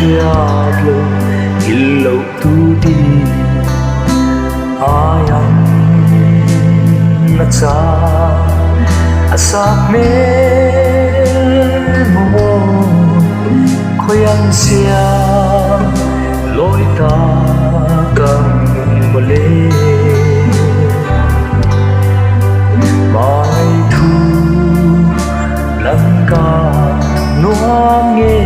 triadlo illo tuti ayam natsa asak me mo khoyam sia loi ta kam mole mai thu langka nuam nghe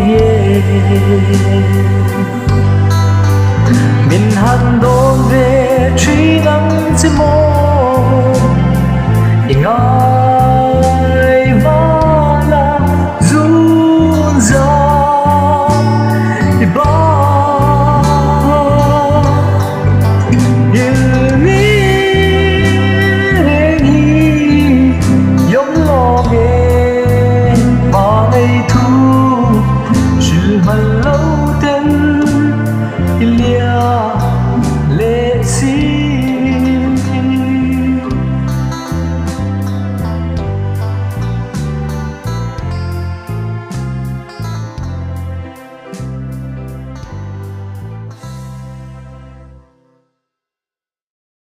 min han don ve truy nắng chỉ mong